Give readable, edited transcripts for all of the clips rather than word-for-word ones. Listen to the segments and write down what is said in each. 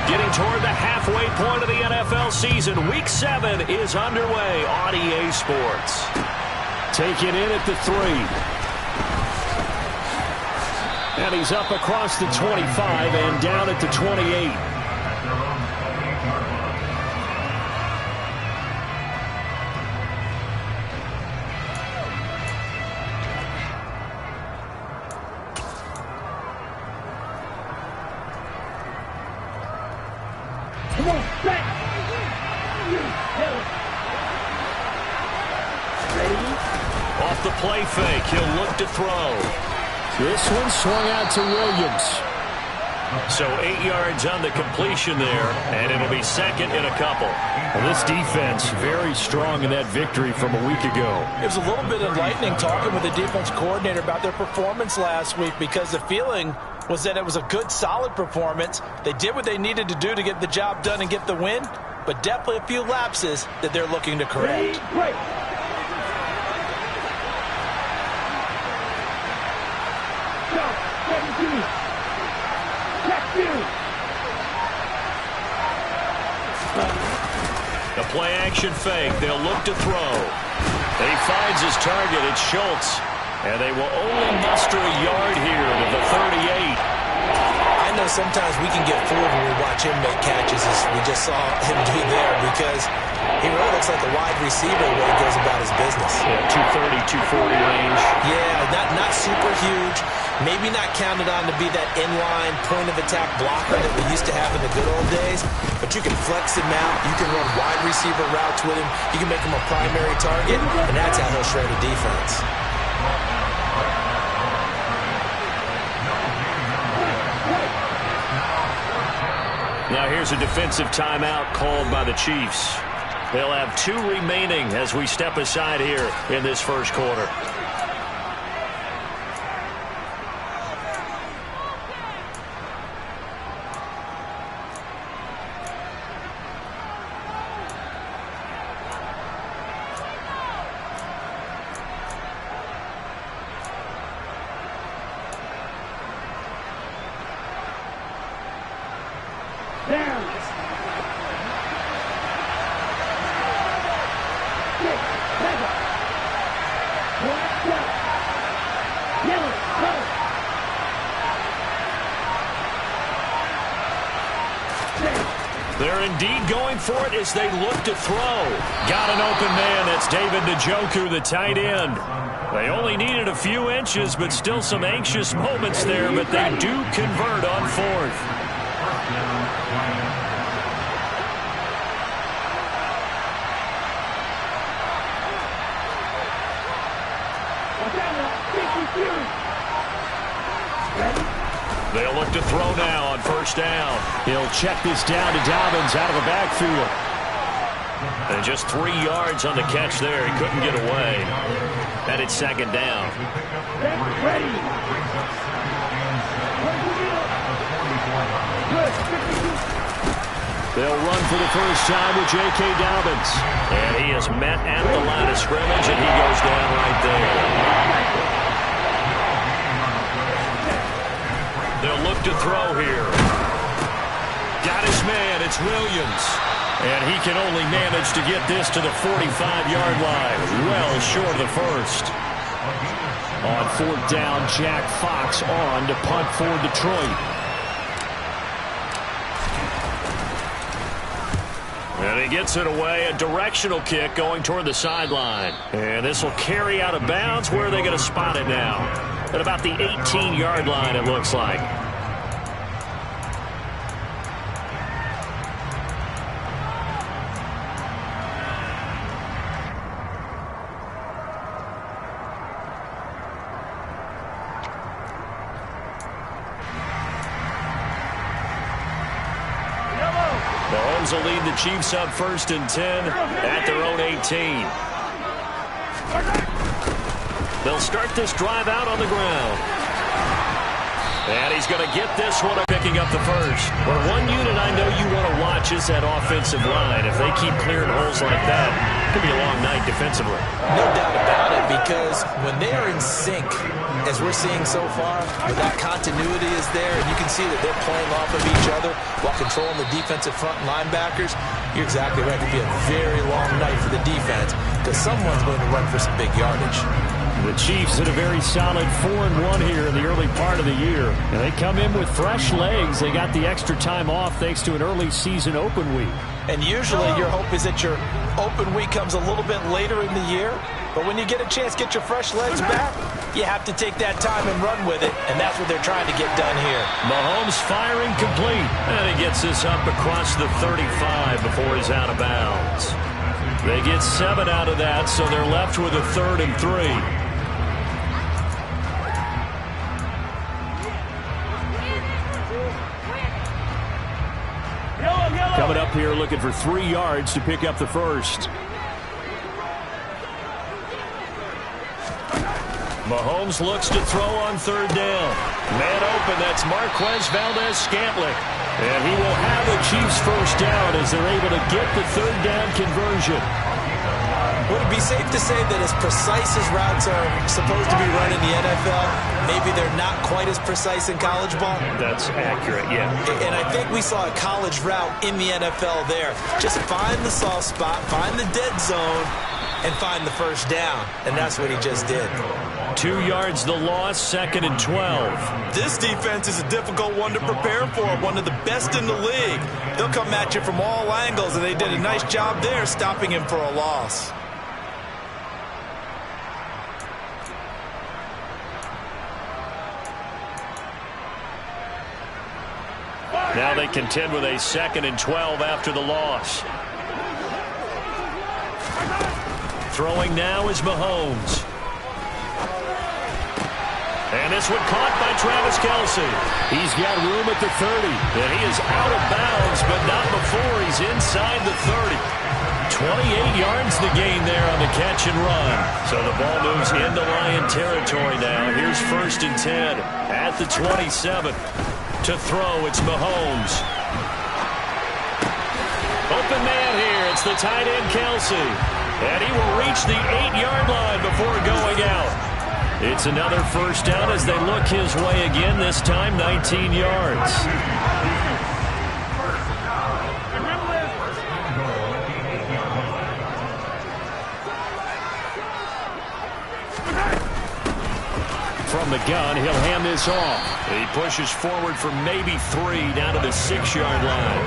Getting toward the halfway point of the NFL season. Week 7 is underway on EA Sports. Take it in at the 3. And he's up across the 25 and down at the 28. Off the play fake, he'll look to throw. This one swung out to Williams. So 8 yards on the completion there, and it'll be second in a couple. Well, this defense very strong in that victory from a week ago. It was a little bit enlightening talking with the defense coordinator about their performance last week, because the feeling was that it was a good, solid performance. They did what they needed to do to get the job done and get the win, but definitely a few lapses that they're looking to correct. The play action fake. They'll look to throw. He finds his target. It's Schultz. And they will only muster a yard here to the 38. I know sometimes we can get fooled when we watch him make catches, as we just saw him do there, because he really looks like a wide receiver the way he goes about his business. Yeah, 230, 240 range. Yeah, not super huge. Maybe not counted on to be that inline point-of-attack blocker that we used to have in the good old days, but you can flex him out. You can run wide receiver routes with him. You can make him a primary target, and that's how he'll shred a defense. Now here's a defensive timeout called by the Chiefs. They'll have 2 remaining as we step aside here in this first quarter. They're indeed going for it as they look to throw. Got an open man. That's David Njoku, the tight end. They only needed a few inches, but still some anxious moments there, but they do convert on 4th. They'll look to throw now on first down. He'll check this down to Dobbins out of the backfield. And just 3 yards on the catch there. He couldn't get away. And it's second down. They'll run for the first time with J.K. Dobbins. And he is met at the line of scrimmage, and he goes down right there. They'll look to throw here. Got his man. It's Williams. And he can only manage to get this to the 45-yard line. Well short of the first. On 4th down, Jack Fox on to punt for Detroit. And he gets it away. A directional kick going toward the sideline. And this will carry out of bounds. Where are they going to spot it now? At about the 18-yard line, it looks like. Mahomes will lead the Chiefs up 1st and 10 at their own 18. They'll start this drive out on the ground. And he's going to get this one, picking up the first. But one unit I know you want to watch is that offensive line. If they keep clearing holes like that, it could be a long night defensively. No doubt about it, because when they are in sync, as we're seeing so far, where that continuity is there, and you can see that they're playing off of each other while controlling the defensive front linebackers, you're exactly right. It could be a very long night for the defense because someone's going to run for some big yardage. The Chiefs hit a very solid 4-1 here in the early part of the year. And they come in with fresh legs. They got the extra time off thanks to an early season open week. And usually your hope is that your open week comes a little bit later in the year. But when you get a chance to get your fresh legs back, you have to take that time and run with it. And that's what they're trying to get done here. Mahomes firing complete. And he gets this up across the 35 before he's out of bounds. They get 7 out of that, so they're left with a 3rd and 3. Coming up here looking for 3 yards to pick up the first. Mahomes looks to throw on 3rd down. Man open, that's Marquez Valdez-Scantling. And he will have the Chiefs first down as they're able to get the 3rd down conversion. Would it be safe to say that as precise as routes are supposed to be run in the NFL, maybe they're not quite as precise in college ball? That's accurate, yeah. And I think we saw a college route in the NFL there. Just find the soft spot, find the dead zone, and find the first down. And that's what he just did. 2 yards the loss, 2nd and 12. This defense is a difficult one to prepare for, one of the best in the league. They'll come at you from all angles, and they did a nice job there stopping him for a loss. Now they contend with a 2nd and 12 after the loss. Throwing now is Mahomes. And this one caught by Travis Kelce. He's got room at the 30. And he is out of bounds, but not before he's inside the 30. 28 yards the gain there on the catch and run. So the ball moves into Lion territory now. Here's 1st and 10 at the 27. To throw, it's Mahomes. Open man here. It's the tight end, Kelce. And he will reach the 8-yard line before going out. It's another first down as they look his way again, this time 19 yards. From the gun, he'll hand this off. He pushes forward for maybe 3 down to the 6-yard line.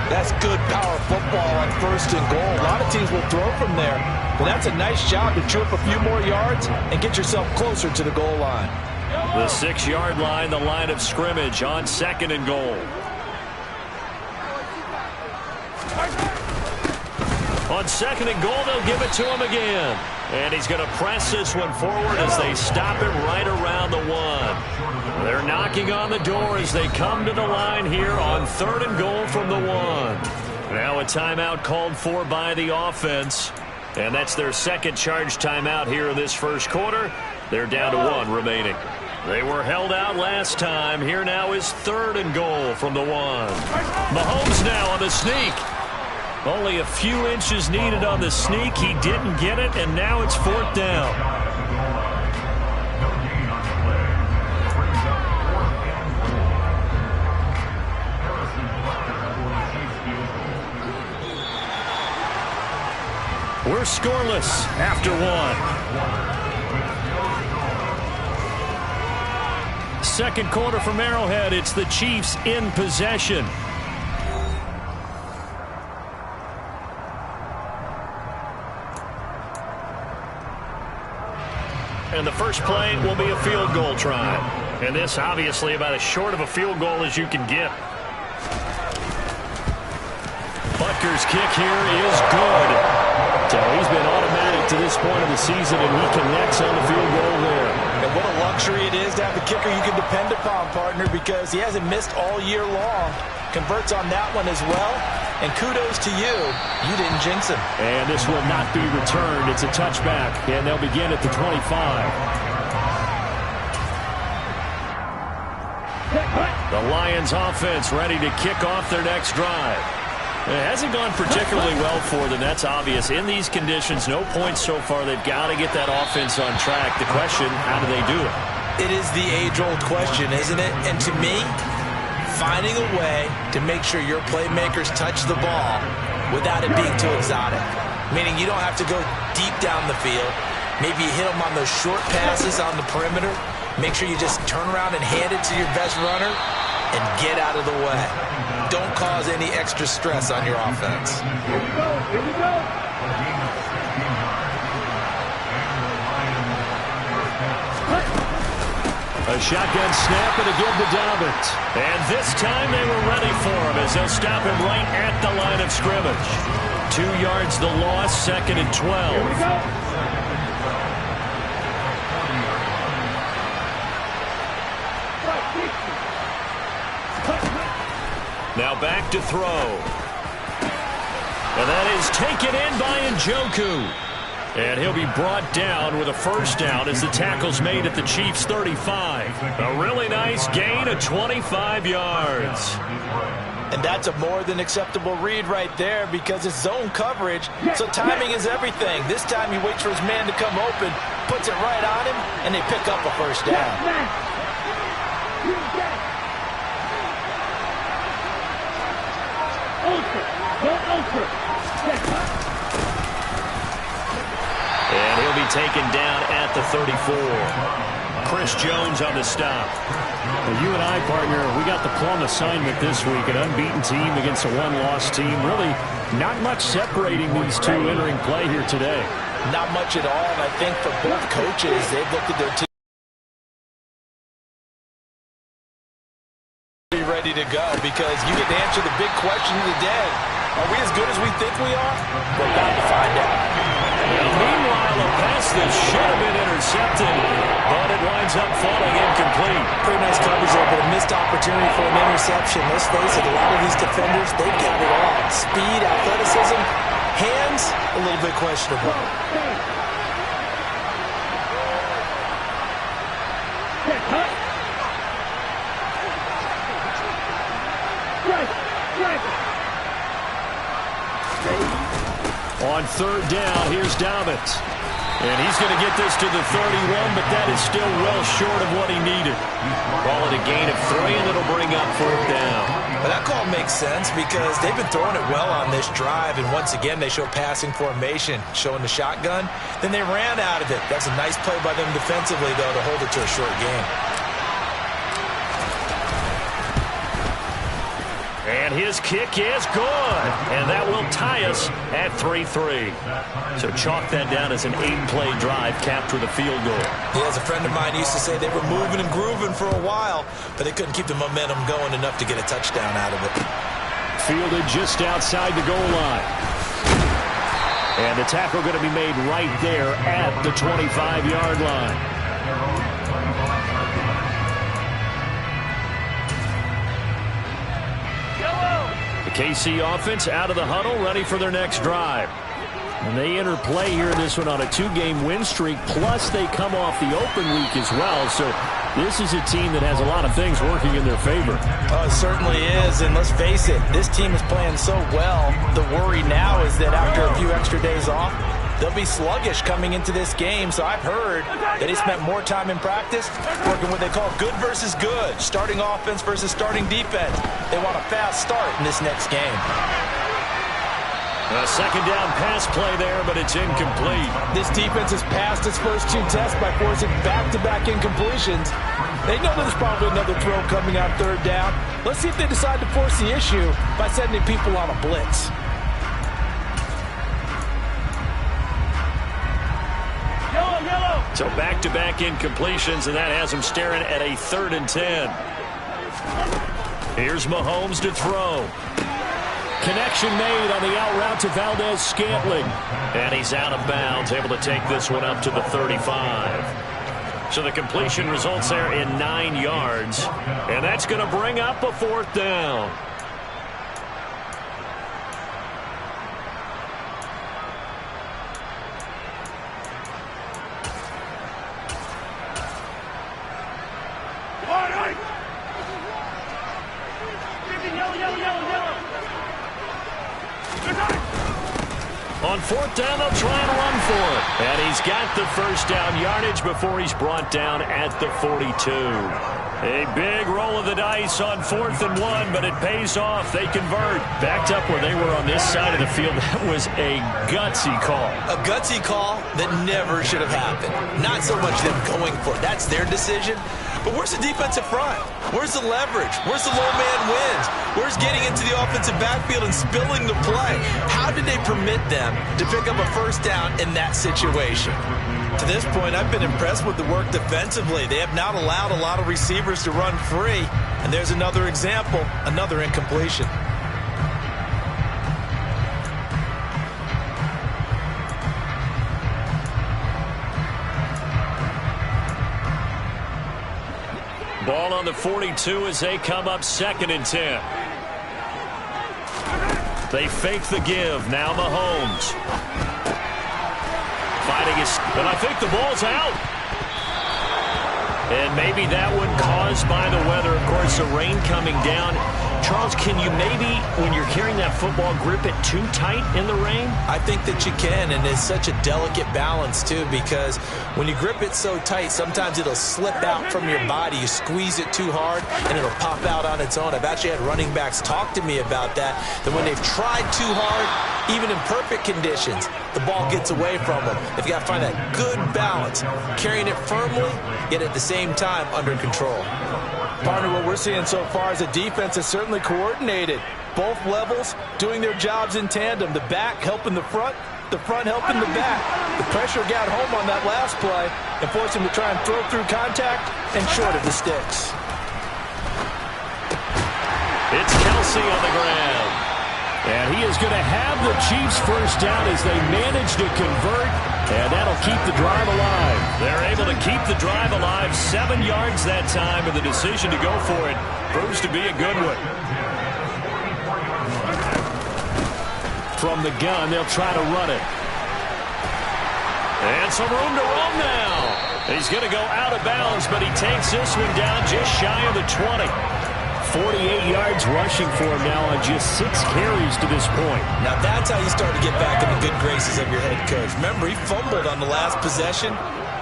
That's good power football on 1st and goal. A lot of teams will throw from there. But that's a nice job to chew up a few more yards and get yourself closer to the goal line. The 6-yard line, the line of scrimmage on 2nd and goal. On 2nd and goal, they'll give it to him again. And he's going to press this one forward as they stop him right around the 1. They're knocking on the door as they come to the line here on 3rd and goal from the 1. Now a timeout called for by the offense. And that's their 2nd charge timeout here in this first quarter. They're down to 1 remaining. They were held out last time. Here now is 3rd and goal from the 1. Mahomes now on the sneak. Only a few inches needed on the sneak. He didn't get it, and now it's 4th down. We're scoreless after 1. Second quarter from Arrowhead. It's the Chiefs in possession. And the first play will be a field goal try. And this obviously about as short of a field goal as you can get. Butker's kick here is good. So he's been automatic to this point of the season, and he connects on the field goal there. And what a luxury it is to have a kicker you can depend upon, partner, because he hasn't missed all year long. Converts on that one as well. And kudos to you. You didn't jinx him. And this will not be returned. It's a touchback, and they'll begin at the 25. The Lions offense ready to kick off their next drive. It hasn't gone particularly well for them. That's obvious. In these conditions, no points so far. They've got to get that offense on track. The question, how do they do it? It is the age-old question, isn't it? And to me, finding a way to make sure your playmakers touch the ball without it being too exotic. Meaning you don't have to go deep down the field. Maybe you hit them on those short passes on the perimeter. Make sure you just turn around and hand it to your best runner and get out of the way. Don't cause any extra stress on your offense. Here we go. Here we go. A shotgun snap and again to Dobbins. And this time they were ready for him as they'll stop him right at the line of scrimmage. 2 yards the loss, 2nd and 12. Here we go. Now back to throw. And that is taken in by Njoku. And he'll be brought down with a first down as the tackle's made at the Chiefs' 35. A really nice gain of 25 yards. And that's a more than acceptable read right there because it's zone coverage, so timing is everything. This time he waits for his man to come open, puts it right on him, and they pick up a first down. And he'll be taken down at the 34. Chris Jones on the stop. Well, you and I, partner, we got the plum assignment this week. An unbeaten team against a one-loss team. Really not much separating these two entering play here today. Not much at all, and I think for both coaches, they've looked at their team ready to go because you get to answer the big question of the day. Are we as good as we think we are? We're about to find out. Well, meanwhile, a pass that should have been intercepted, but it winds up falling incomplete. Pretty nice coverage there, but a missed opportunity for an interception. Let's face it, a lot of these defenders, they've got it all. Speed, athleticism, hands, a little bit questionable. On 3rd down, here's Dobbins. And he's going to get this to the 31, but that is still well short of what he needed. Call it a gain of 3, and it'll bring up 4th down. But that call makes sense because they've been throwing it well on this drive, and once again, they show passing formation, showing the shotgun. Then they ran out of it. That's a nice play by them defensively, though, to hold it to a short game. And his kick is good. And that will tie us at 3-3. So chalk that down as an 8-play drive capped with a field goal. Yeah, as a friend of mine used to say, they were moving and grooving for a while, but they couldn't keep the momentum going enough to get a touchdown out of it. Fielded just outside the goal line. And the tackle going to be made right there at the 25-yard line. The KC offense out of the huddle, ready for their next drive. And they enter play here in this one on a 2-game win streak, plus they come off the open week as well. So this is a team that has a lot of things working in their favor. Oh, it certainly is, and let's face it, this team is playing so well. The worry now is that after a few extra days off, they'll be sluggish coming into this game. So I've heard that they spent more time in practice working what they call good versus good, starting offense versus starting defense. They want a fast start in this next game. A 2nd down pass play there, but it's incomplete. This defense has passed its first 2 tests by forcing back-to-back incompletions. They know there's probably another throw coming on 3rd down. Let's see if they decide to force the issue by sending people on a blitz. So back-to-back incompletions, and that has them staring at a 3rd and 10. Here's Mahomes to throw. Connection made on the out route to Valdez-Scantling. And he's out of bounds, able to take this one up to the 35. So the completion results there in 9 yards. And that's going to bring up a 4th down. On fourth down, they'll try and run for it. And he's got the first down yardage before he's brought down at the 42. A big roll of the dice on 4th and 1, but it pays off. They convert. Backed up where they were on this side of the field. That was a gutsy call. A gutsy call that never should have happened. Not so much them going for it. That's their decision. But where's the defensive front? Where's the leverage? Where's the low man wins? Where's getting into the offensive backfield and spilling the play? How did they permit them to pick up a first down in that situation? To this point, I've been impressed with the work defensively. They have not allowed a lot of receivers to run free. And there's another example, another incompletion. Ball on the 42 as they come up 2nd and 10. They fake the give. Now Mahomes. Fighting his, but I think the ball's out. And maybe that one caused by the weather. Of course, the rain coming down. Charles, can you maybe, when you're carrying that football, grip it too tight in the rain? I think that you can, and it's such a delicate balance, too, because when you grip it so tight, sometimes it'll slip out from your body. You squeeze it too hard, and it'll pop out on its own. I've actually had running backs talk to me about that when they've tried too hard, even in perfect conditions, the ball gets away from them. They've got to find that good balance, carrying it firmly, yet at the same time under control. Partner, what we're seeing so far is a defense is certainly coordinated. Both levels doing their jobs in tandem. The back helping the front helping the back. The pressure got home on that last play and forced him to try and throw through contact and short of the sticks. It's Kelsey on the ground. And he is going to have the Chiefs first down as they manage to convert. And that'll keep the drive alive. They're able to keep the drive alive. 7 yards that time, and the decision to go for it proves to be a good one. From the gun, they'll try to run it. And some room to roam now. He's going to go out of bounds, but he takes this one down just shy of the 20. 48 yards rushing for him now on just 6 carries to this point. Now that's how you start to get back in the good graces of your head coach. Remember, he fumbled on the last possession.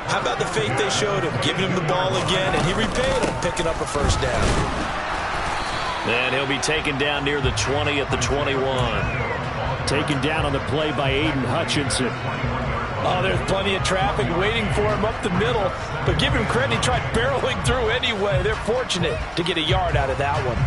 How about the faith they showed him, giving him the ball again, and he repaid him, picking up a first down. And he'll be taken down near the 20 at the 21. Taken down on the play by Aiden Hutchinson. Oh, there's plenty of traffic waiting for him up the middle. But give him credit, he tried barreling through anyway. They're fortunate to get a yard out of that one.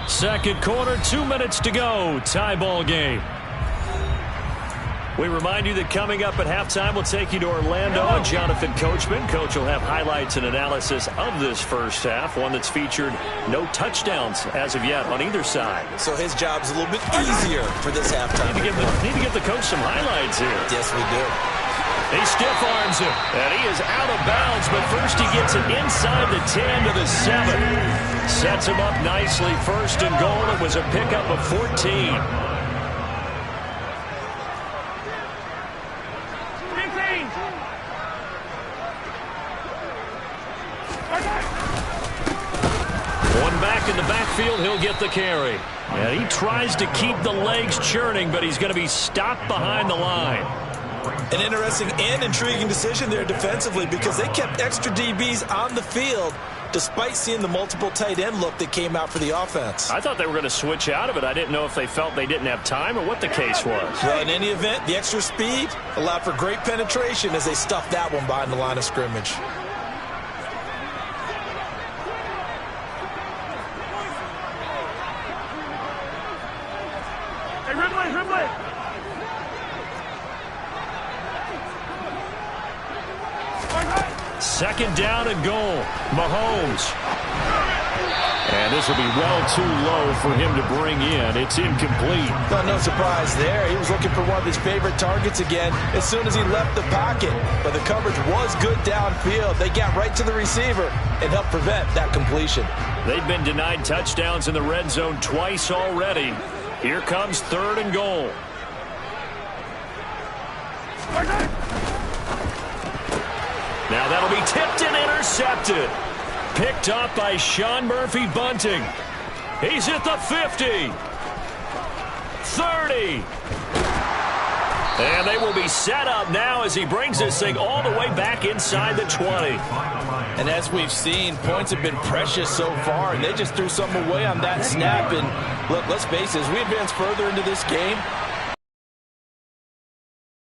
Second quarter, 2 minutes to go. Tie ball game. We remind you that coming up at halftime, we'll take you to Orlando and Jonathan Coachman. Coach will have highlights and analysis of this first half, one that's featured no touchdowns as of yet on either side. So his job's a little bit easier for this halftime. Need to give the coach some highlights here. Yes, we do. He stiff arms him, and he is out of bounds, but first he gets it inside the 10 to the 7. Sets him up nicely, 1st and goal. It was a pickup of 14. In the backfield, he'll get the carry. And he tries to keep the legs churning, but he's going to be stopped behind the line. An interesting and intriguing decision there defensively because they kept extra DBs on the field despite seeing the multiple tight end look that came out for the offense. I thought they were going to switch out of it. I didn't know if they felt they didn't have time or what the case was. Well, in any event, the extra speed allowed for great penetration as they stuffed that one behind the line of scrimmage. Second down and goal. Mahomes. And this will be well too low for him to bring in. It's incomplete. Well, no surprise there. He was looking for one of his favorite targets again as soon as he left the pocket. But the coverage was good downfield. They got right to the receiver and helped prevent that completion. They've been denied touchdowns in the red zone twice already. Here comes 3rd and goal. Now that'll be tipped and intercepted. Picked up by Sean Murphy-Bunting. He's at the 50. 30. And they will be set up now as he brings this thing all the way back inside the 20. And as we've seen, points have been precious so far, and they just threw something away on that snap. And look, let's face it, as we advance further into this game,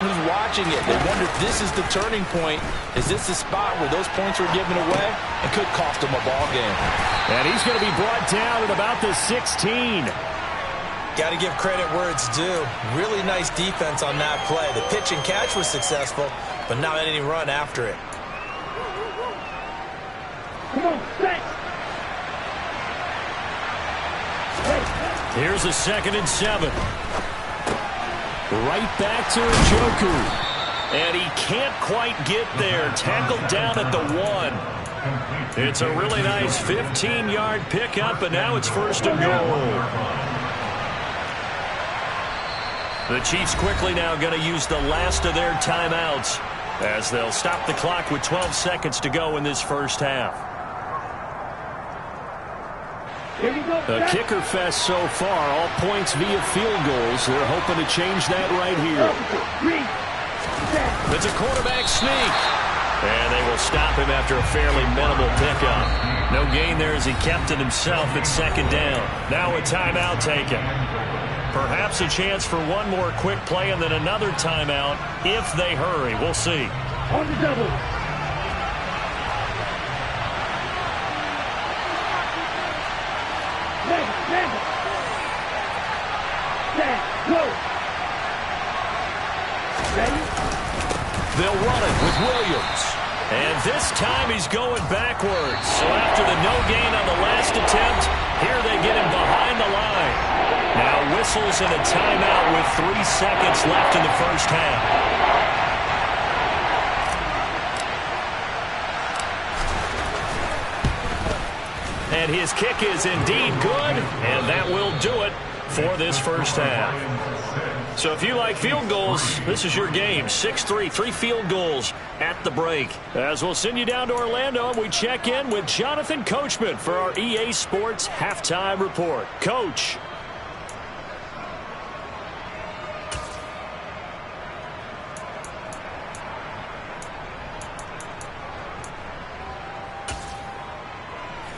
who's watching it, they wonder if this is the turning point. Is this the spot where those points were given away and could cost them a ball game? And he's going to be brought down at about the 16. Got to give credit where it's due. Really nice defense on that play. The pitch and catch was successful, but not any run after it. Come on, set. Here's a 2nd and 7. Right back to Njoku. And he can't quite get there. Tackled down at the 1. It's a really nice 15-yard pickup, and now it's 1st and goal. The Chiefs quickly now going to use the last of their timeouts as they'll stop the clock with 12 seconds to go in this first half. A kicker fest so far, all points via field goals. They're hoping to change that right here. It's a quarterback sneak. And they will stop him after a fairly minimal pickup. No gain there as he kept it himself at 2nd down. Now a timeout taken. Perhaps a chance for one more quick play and then another timeout if they hurry. We'll see. On the double. They'll run it with Williams. And this time he's going backwards. So after the no gain on the last attempt, here they get him behind the line. Now whistles and a timeout with 3 seconds left in the first half. And his kick is indeed good, and that will do it for this first half. So if you like field goals, this is your game. 6-3, 3 field goals at the break. As we'll send you down to Orlando, and we check in with Jonathan Coachman for our EA Sports Halftime Report. Coach.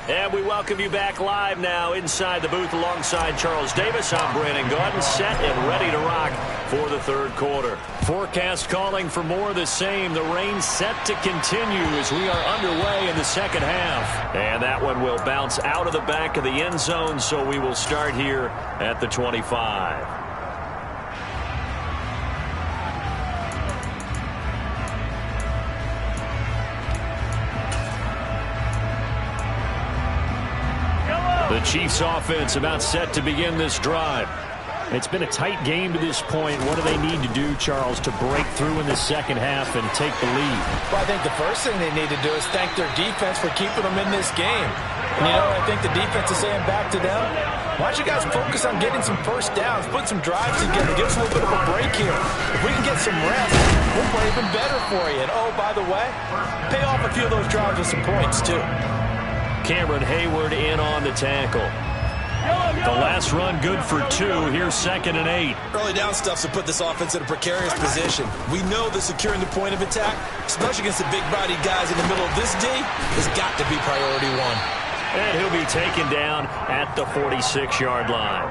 And we welcome you back live now inside the booth alongside Charles Davis. I'm Brandon Gaudin, set and ready to rock for the 3rd quarter. Forecast calling for more of the same. The rain set to continue as we are underway in the 2nd half. And that one will bounce out of the back of the end zone, so we will start here at the 25. The Chiefs offense about set to begin this drive. It's been a tight game to this point. What do they need to do, Charles, to break through in the 2nd half and take the lead? Well, I think the first thing they need to do is thank their defense for keeping them in this game. And, you know, I think the defense is saying back to them, why don't you guys focus on getting some first downs, put some drives together, give us a little bit of a break here. If we can get some rest, we'll play even better for you. And, oh, by the way, pay off a few of those drives with some points, too. Cameron Hayward in on the tackle. The last run good for 2. Here's 2nd and 8. Early down stuff's to put this offense in a precarious position. We know that securing the point of attack, especially against the big-bodied guys in the middle of this D, has got to be priority 1. And he'll be taken down at the 46-yard line.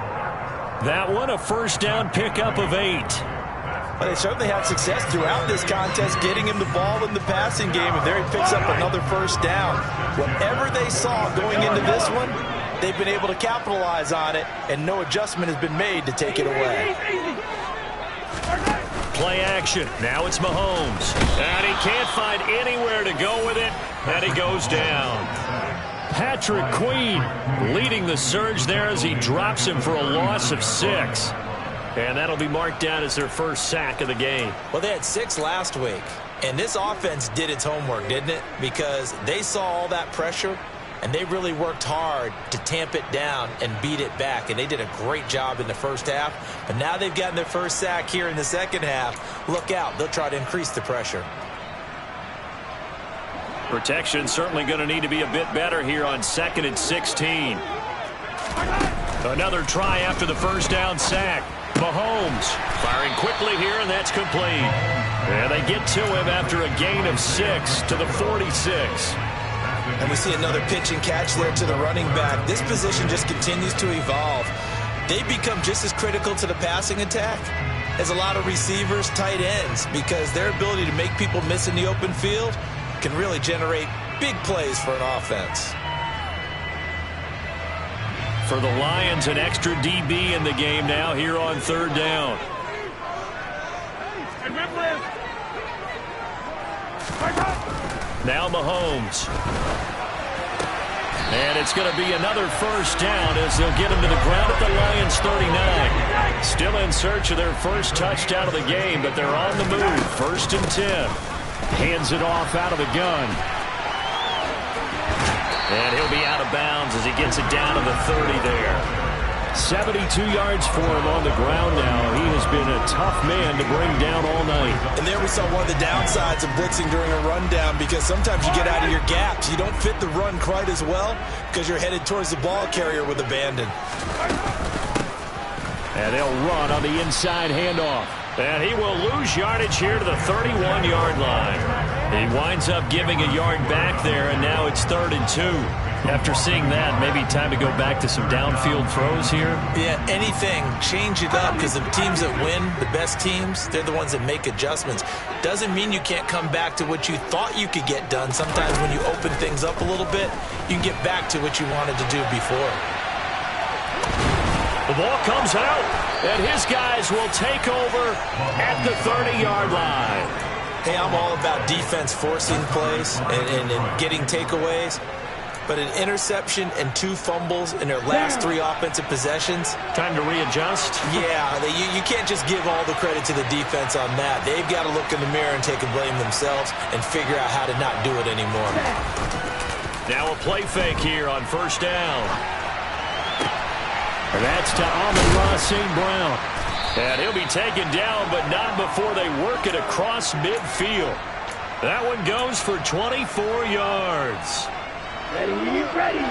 That one a first down pickup of 8. Well, they certainly had success throughout this contest getting him the ball in the passing game, and there he picks up another first down. Whatever they saw going into this one, they've been able to capitalize on it, and no adjustment has been made to take it away. Play action. Now it's Mahomes. And he can't find anywhere to go with it, and he goes down. Patrick Queen leading the surge there as he drops him for a loss of 6. And that'll be marked down as their first sack of the game. Well, they had 6 last week. And this offense did its homework, didn't it? Because they saw all that pressure, and they really worked hard to tamp it down and beat it back. And they did a great job in the first half. But now they've gotten their first sack here in the 2nd half. Look out. They'll try to increase the pressure. Protection certainly going to need to be a bit better here on 2nd and 16. Another try after the first down sack. Mahomes firing quickly here, and that's complete. And they get to him after a gain of 6 to the 46. And we see another pitch and catch there to the running back. This position just continues to evolve. They become just as critical to the passing attack as a lot of receivers, tight ends, because their ability to make people miss in the open field can really generate big plays for an offense. For the Lions, an extra DB in the game now here on 3rd down. Now Mahomes. And it's going to be another first down as they'll get him to the ground at the Lions 39. Still in search of their first touchdown of the game, but they're on the move. 1st and 10. Hands it off out of the gun. And he'll be out of bounds as he gets it down to the 30 there. 72 yards for him on the ground now. He has been a tough man to bring down all night. And there we saw one of the downsides of blitzing during a rundown, because sometimes you get out of your gaps. You don't fit the run quite as well because you're headed towards the ball carrier with abandon. And they'll run on the inside handoff. And he will lose yardage here to the 31-yard line. He winds up giving a yard back there, and now it's 3rd and 2. After seeing that, maybe time to go back to some downfield throws here. Yeah, anything. Change it up, because the teams that win, the best teams, they're the ones that make adjustments. Doesn't mean you can't come back to what you thought you could get done. Sometimes when you open things up a little bit, you can get back to what you wanted to do before. The ball comes out, and his guys will take over at the 30-yard line. Hey, I'm all about defense forcing plays and getting takeaways. But an interception and 2 fumbles in their last 3 offensive possessions. Time to readjust? Yeah, you can't just give all the credit to the defense on that. They've got to look in the mirror and take a blame themselves and figure out how to not do it anymore. Now a play fake here on 1st down. And that's to Amon-Ra St. Brown. And he'll be taken down, but not before they work it across midfield. That one goes for 24 yards. Ready, ready.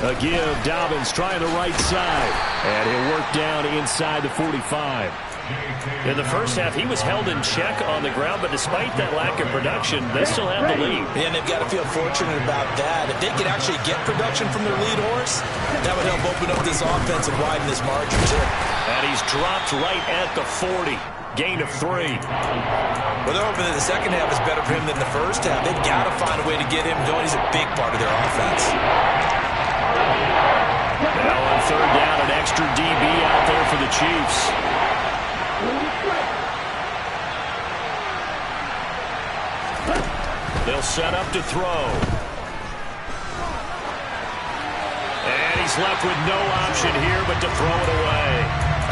A give, Dobbins trying the right side. And he'll work down inside the 45. In the first half, he was held in check on the ground, but despite that lack of production, they still have the lead. Yeah, and they've got to feel fortunate about that. If they could actually get production from their lead horse, that would help open up this offense and widen this margin, too. And he's dropped right at the 40. Gain of 3. Well, they're hoping that the second half is better for him than the first half. They've got to find a way to get him going. He's a big part of their offense. Now on 3rd down, an extra DB out there for the Chiefs. They'll set up to throw. And he's left with no option here but to throw it away.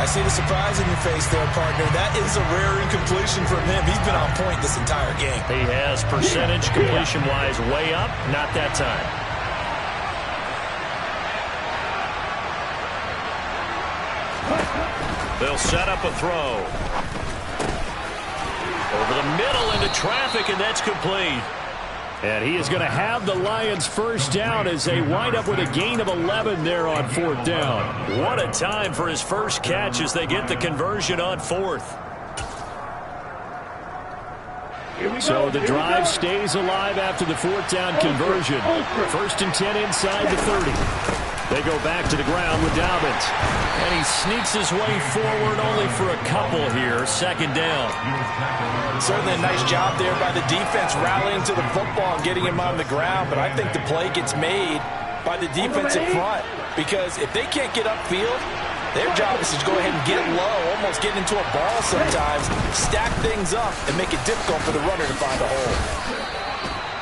I see the surprise in your face there, partner. That is a rare incompletion from him. He's been on point this entire game. He has percentage completion-wise way up. Not that time. They'll set up a throw. Over the middle into traffic, and that's complete. And he is going to have the Lions first down as they wind up with a gain of 11 there on 4th down. What a time for his first catch as they get the conversion on 4th. So the drive stays alive after the 4th down conversion. 1st and 10 inside the 30. They go back to the ground with Dobbins. And he sneaks his way forward only for a couple here. 2nd down. Certainly a nice job there by the defense rallying to the football and getting him on the ground. But I think the play gets made by the defensive front. Because if they can't get upfield, their job is to go ahead and get low, almost get into a ball sometimes, stack things up, and make it difficult for the runner to find a hole.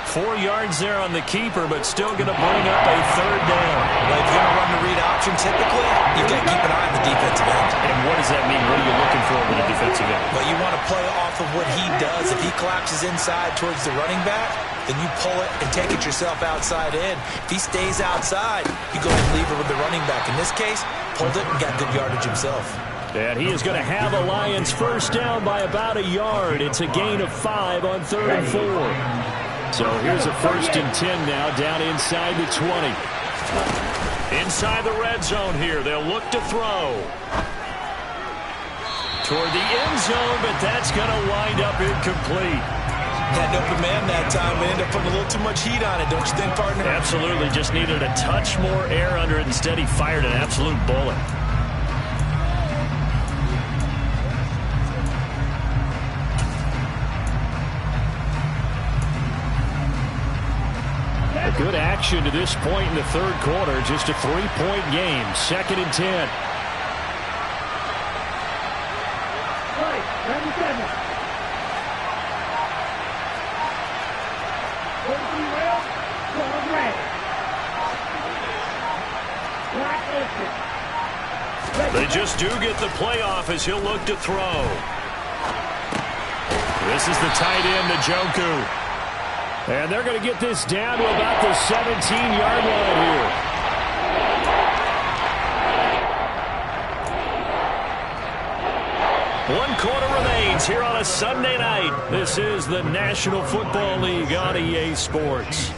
4 yards there on the keeper, but still going to bring up a 3rd down. Well, if you're going to run the read option, typically, you've got to keep an eye on the defensive end. And what does that mean? What are you looking for him in a defensive end. But you want to play off of what he does. If he collapses inside towards the running back, then you pull it and take it yourself outside in. If he stays outside, you go ahead and leave it with the running back. In this case, pulled it and got good yardage himself. And he is going to have a Lions first down by about a yard. It's a gain of 5 on 3rd and 4. So here's a 1st and 10 now, down inside the 20. Inside the red zone here, they'll look to throw. Toward the end zone, but that's going to wind up incomplete. Had an open man that time, but ended up putting a little too much heat on it, don't you think, partner? Absolutely, just needed a touch more air under it. Instead, he fired an absolute bullet. Good action to this point in the 3rd quarter. Just a 3-point game. 2nd and 10. They just do get the playoff as he'll look to throw. This is the tight end, Njoku. And they're going to get this down to about the 17-yard line here. One quarter remains here on a Sunday night. This is the National Football League on EA Sports.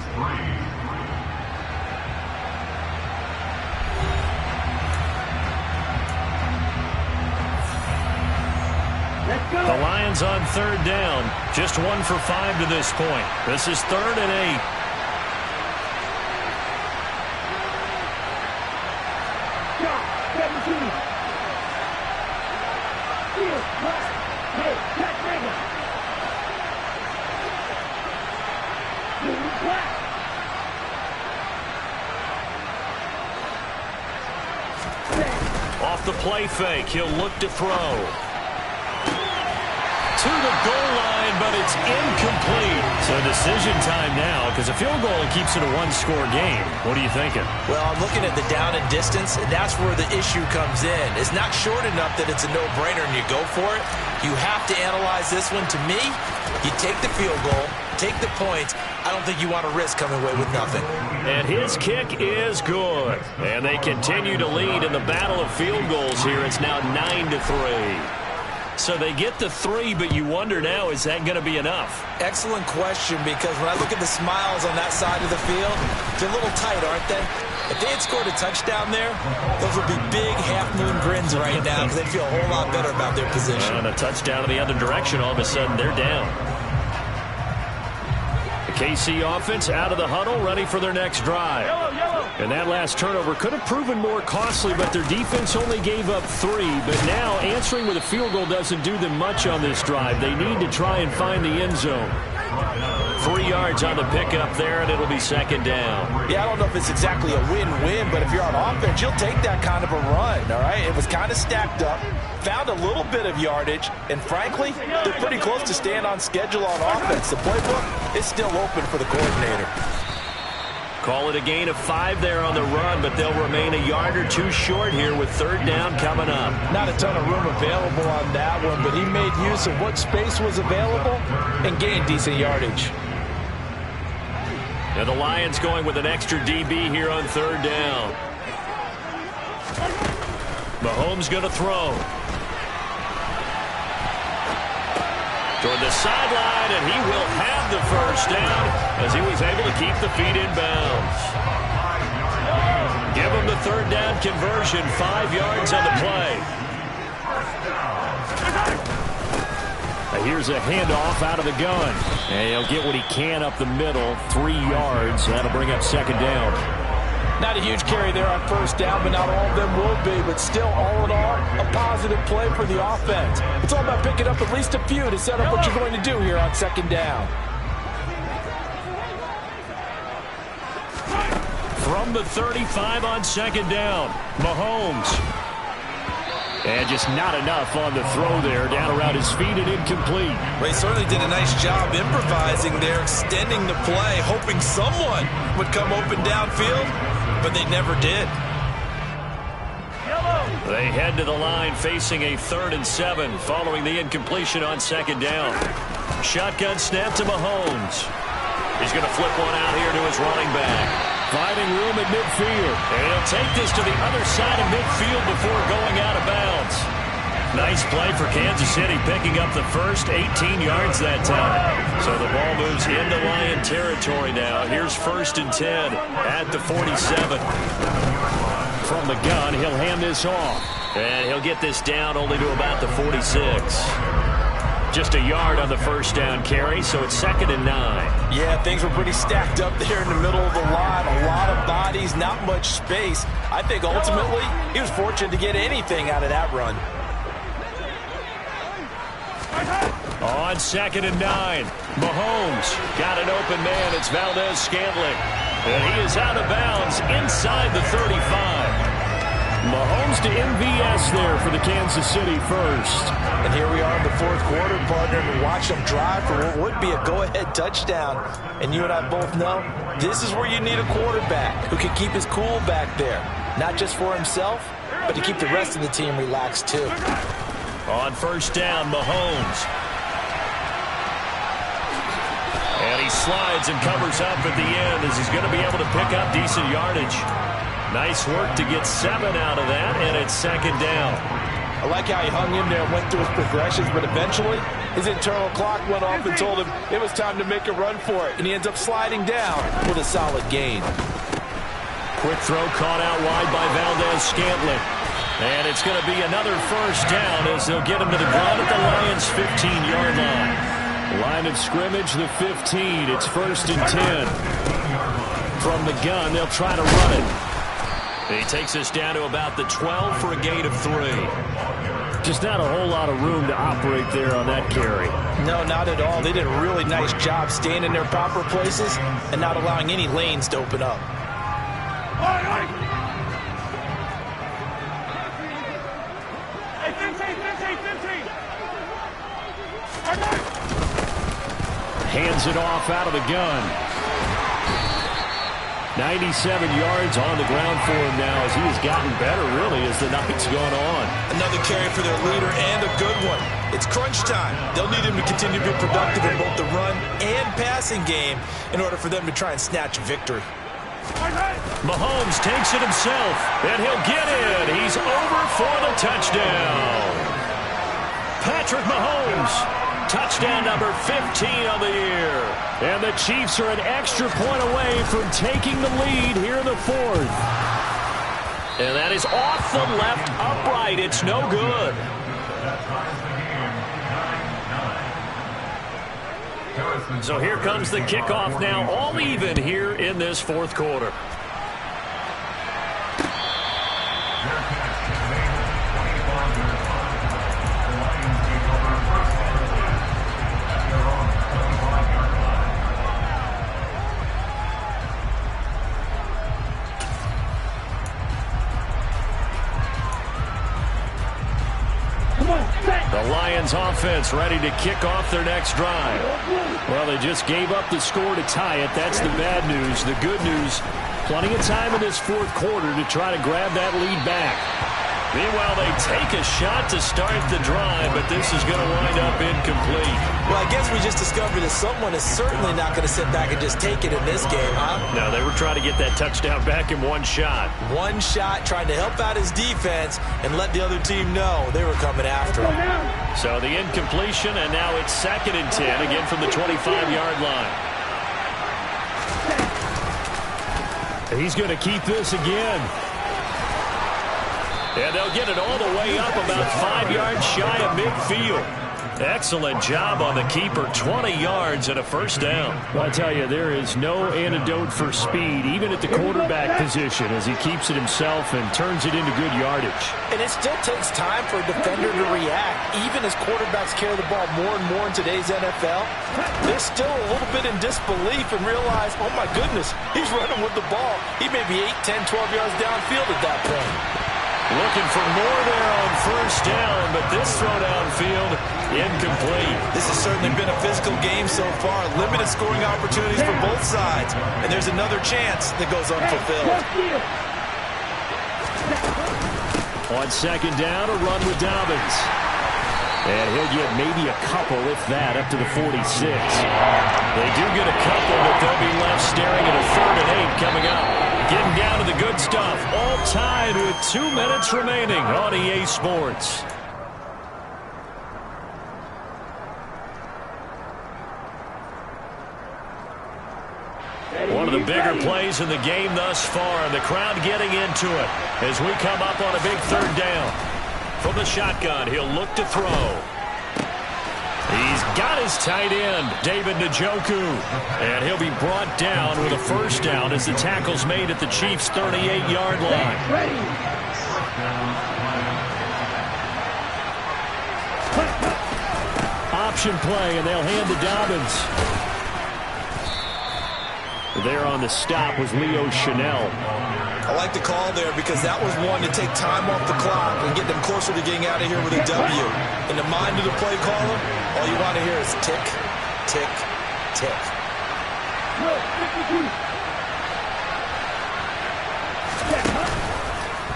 The Lions on 3rd down. Just 1 for 5 to this point. This is 3rd and 8. Off the play fake, he'll look to throw. To the goal line, but it's incomplete. So decision time now, because a field goal keeps it a one-score game. What are you thinking? Well, I'm looking at the down and distance, and that's where the issue comes in. It's not short enough that it's a no-brainer and you go for it. You have to analyze this one. To me, you take the field goal, take the points. I don't think you want to risk coming away with nothing. And his kick is good. And they continue to lead in the battle of field goals here. It's now 9-3. So they get the 3, but you wonder now, is that going to be enough? Excellent question, because when I look at the smiles on that side of the field, they're a little tight, aren't they? If they had scored a touchdown there, those would be big half-moon grins right now, because they'd feel a whole lot better about their position. And a touchdown in the other direction, all of a sudden they're down. The KC offense out of the huddle, ready for their next drive. And that last turnover could have proven more costly, but their defense only gave up 3. But now answering with a field goal doesn't do them much on this drive. They need to try and find the end zone. 3 yards on the pickup there, and it'll be 2nd down. Yeah, I don't know if it's exactly a win-win, but if you're on offense, you'll take that kind of a run, all right? It was kind of stacked up, found a little bit of yardage, and frankly, they're pretty close to staying on schedule on offense. The playbook is still open for the coordinator. Call it a gain of 5 there on the run, but they'll remain a yard or 2 short here with 3rd down coming up. Not a ton of room available on that one, but he made use of what space was available and gained decent yardage. And the Lions going with an extra DB here on 3rd down. Mahomes going to throw. Toward the sideline, and he will have the first down as he was able to keep the feet in bounds. Give him the 3rd down conversion, 5 yards on the play. Now here's a handoff out of the gun. And he'll get what he can up the middle, 3 yards. That'll bring up 2nd down. Not a huge carry there on 1st down, but not all of them will be. But still, all in all, a positive play for the offense. It's all about picking up at least a few to set up what you're going to do here on 2nd down. From the 35 on 2nd down, Mahomes. And just not enough on the throw there. Down around his feet and incomplete. Well, he certainly did a nice job improvising there, extending the play, hoping someone would come open downfield, but they never did. They head to the line facing a 3rd and 7 following the incompletion on 2nd down. Shotgun snap to Mahomes. He's going to flip one out here to his running back. Finding room at midfield. And he'll take this to the other side of midfield before going out of bounds. Nice play for Kansas City, picking up the first 18 yards that time. So the ball moves into Lion territory now. Here's 1st and 10 at the 47. From the gun, he'll hand this off. And he'll get this down only to about the 46. Just a yard on the 1st down carry, so it's 2nd and 9. Yeah, things were pretty stacked up there in the middle of the line. A lot of bodies, not much space. I think ultimately he was fortunate to get anything out of that run. On 2nd and 9, Mahomes got an open man. It's Valdez-Scantling. And he is out of bounds inside the 35. Mahomes to MVS there for the Kansas City first. And here we are in the 4th quarter, partner, and watch them drive for what would be a go-ahead touchdown. And you and I both know this is where you need a quarterback who can keep his cool back there. Not just for himself, but to keep the rest of the team relaxed too. On 1st down, Mahomes. And he slides and covers up at the end as he's going to be able to pick up decent yardage. Nice work to get 7 out of that, and it's 2nd down. I like how he hung in there and went through his progressions, but eventually his internal clock went off and told him it was time to make a run for it, and he ends up sliding down with a solid gain. Quick throw caught out wide by Valdez-Scantling. And it's going to be another 1st down as they'll get him to the ground at the Lions' 15-yard line. Line of scrimmage, the 15. It's 1st and 10. From the gun, they'll try to run it. He takes us down to about the 12 for a gain of 3. Just not a whole lot of room to operate there on that carry. No, not at all. They did a really nice job staying in their proper places and not allowing any lanes to open up. Hands it off out of the gun. 97 yards on the ground for him now as he has gotten better, really, as the night's gone on. Another carry for their leader and a good one. It's crunch time. They'll need him to continue to be productive in both the run and passing game in order for them to try and snatch a victory. Mahomes takes it himself, and he'll get it. He's over for the touchdown. Patrick Mahomes. Touchdown number 15 on the year. And the Chiefs are an extra point away from taking the lead here in the 4th. And that is off the left upright. It's no good. So here comes the kickoff now, all even here in this 4th quarter. The Lions offense ready to kick off their next drive. Well, they just gave up the score to tie it. That's the bad news. The good news, plenty of time in this 4th quarter to try to grab that lead back. Meanwhile, they take a shot to start the drive, but this is going to wind up incomplete. Well, I guess we just discovered that someone is certainly not going to sit back and just take it in this game, huh? No, they were trying to get that touchdown back in one shot. One shot, trying to help out his defense and let the other team know they were coming after him. So the incompletion, and now it's 2nd and 10, again from the 25-yard line. He's going to keep this again. And they'll get it all the way up about 5 yards shy of midfield. Excellent job on the keeper. 20 yards and a 1st down. Well, I tell you, there is no antidote for speed, even at the quarterback position, as he keeps it himself and turns it into good yardage. And it still takes time for a defender to react. Even as quarterbacks carry the ball more and more in today's NFL, they're still a little bit in disbelief and realize, oh my goodness, he's running with the ball. He may be 8, 10, 12 yards downfield at that point. Looking for more there on 1st down, but this throw downfield, incomplete. This has certainly been a physical game so far. Limited scoring opportunities for both sides. And there's another chance that goes unfulfilled. On second down, a run with Dobbins. And he'll get maybe a couple, if that, up to the 46. They do get a couple, but they'll be left staring at a 3rd and 8 coming up. Getting down to the good stuff. All tied with 2 minutes remaining on EA Sports. One of the bigger plays in the game thus far, and the crowd getting into it as we come up on a big 3rd down. From the shotgun, he'll look to throw. He's got his tight end, David Njoku. And he'll be brought down with a 1st down as the tackle's made at the Chiefs' 38-yard line. Option play, and they'll hand to Dobbins. There on the stop was Leo Chanel. I like the call there because that was one to take time off the clock and get them closer to getting out of here with a W. In the mind of the play caller, all you want to hear is tick, tick, tick.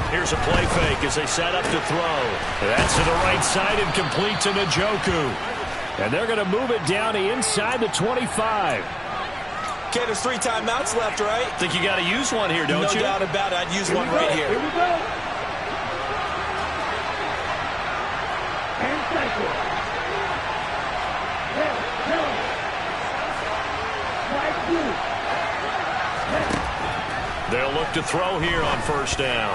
Here's a play fake as they set up to throw. That's to the right side and complete to Njoku. And they're going to move it down to inside the 25. Okay, there's 3 timeouts left, right? Think you got to use one here, don't you? No doubt about it. I'd use one right here. Here we go. And cycle. They'll look to throw here on 1st down.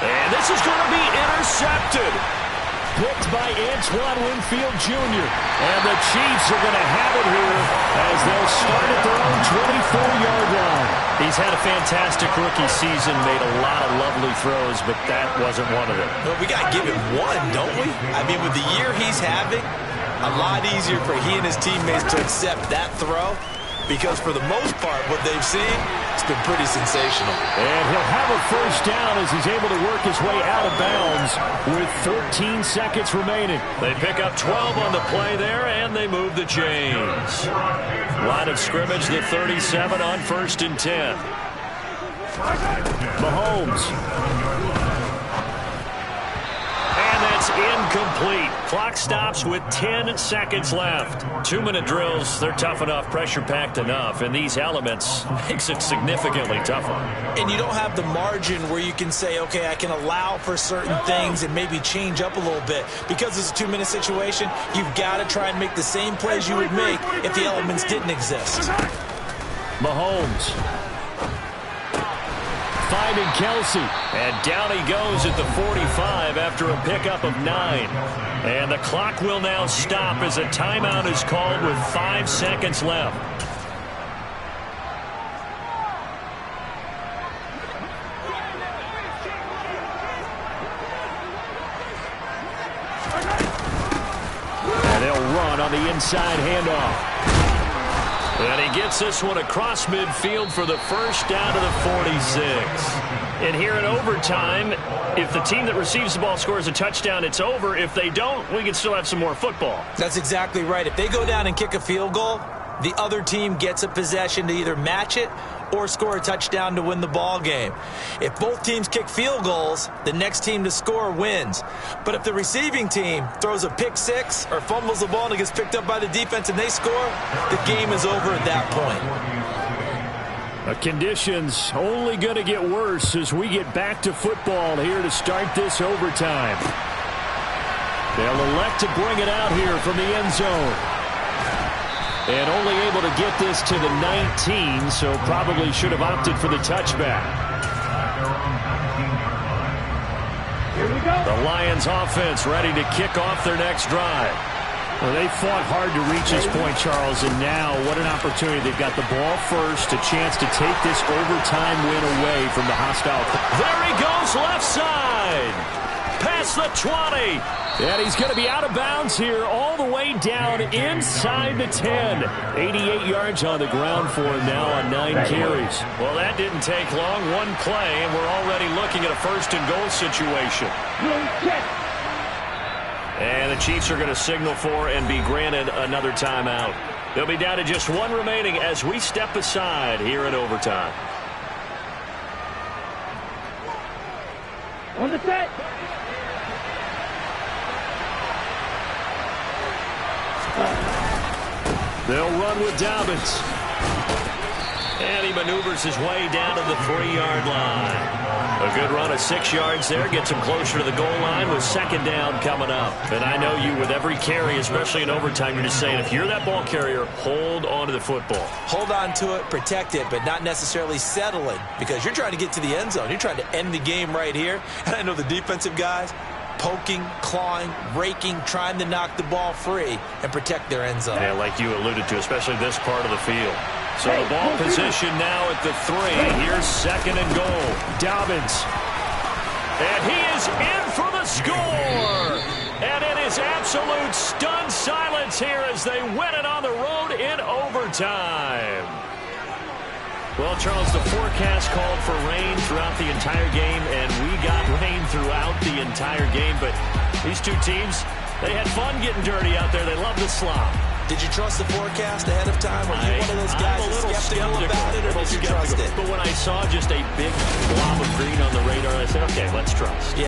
And this is going to be intercepted. Picked by Antoine Winfield Jr. And the Chiefs are going to have it here as they'll start at their own 24-yard line. He's had a fantastic rookie season, made a lot of lovely throws, but that wasn't one of them. Well, we got to give him one, don't we? I mean, with the year he's having, a lot easier for he and his teammates to accept that throw because for the most part, what they've seen, it's been pretty sensational. And he'll have a 1st down as he's able to work his way out of bounds with 14 seconds remaining. They pick up 12 on the play there, and they move the chains. Line of scrimmage, the 37 on 1st and 10. Mahomes. And that's incomplete. Clock stops with 10 seconds left. 2-minute drills, they're tough enough, pressure-packed enough, and these elements makes it significantly tougher. And you don't have the margin where you can say, okay, I can allow for certain things and maybe change up a little bit. Because it's a 2-minute situation, you've got to try and make the same plays you would make if the elements didn't exist. Mahomes. Finding Kelsey. And down he goes at the 45 after a pickup of 9. And the clock will now stop as a timeout is called with 5 seconds left. And they'll run on the inside handoff. And he gets this one across midfield for the 1st down to the 46. And here in overtime, if the team that receives the ball scores a touchdown, it's over. If they don't, we can still have some more football. That's exactly right. If they go down and kick a field goal, the other team gets a possession to either match it or score a touchdown to win the ball game. If both teams kick field goals, the next team to score wins. But if the receiving team throws a pick 6 or fumbles the ball and it gets picked up by the defense and they score, the game is over at that point. The conditions only going to get worse as we get back to football here to start this overtime. They'll elect to bring it out here from the end zone. And only able to get this to the 19, so probably should have opted for the touchback. Here we go. The Lions offense ready to kick off their next drive. Well, they fought hard to reach this point, Charles, and now what an opportunity. They've got the ball first, a chance to take this overtime win away from the hostile. There he goes, left side. Past the 20. And he's going to be out of bounds here all the way down inside the 10. 88 yards on the ground for him now on 9 carries. Well, that didn't take long. One play, and we're already looking at a 1st and goal situation. And the Chiefs are going to signal for and be granted another timeout. They'll be down to just 1 remaining as we step aside here in overtime. On the set. They'll run with Dobbins. And he maneuvers his way down to the 3-yard line. A good run of 6 yards there. Gets him closer to the goal line with second down coming up. And I know you, with every carry, especially in overtime, you're just saying, if you're that ball carrier, hold on to the football. Hold on to it, protect it, but not necessarily settling, because you're trying to get to the end zone. You're trying to end the game right here. And I know the defensive guys, poking, clawing, raking, trying to knock the ball free and protect their end zone. Yeah, like you alluded to, especially this part of the field. So the ball position now at the 3. Here's second and goal. Dobbins. And he is in for the score. And it is absolute stunned silence here as they win it on the road in overtime. Well, Charles, the forecast called for rain throughout the entire game, and we got rain throughout the entire game. But these two teams, they had fun getting dirty out there. They love the slop. Did you trust the forecast ahead of time? Or are you one of those guys that's skeptical about it, or did you trust it? But when I saw just a big blob of green on the radar, I said, okay, let's trust. Yeah.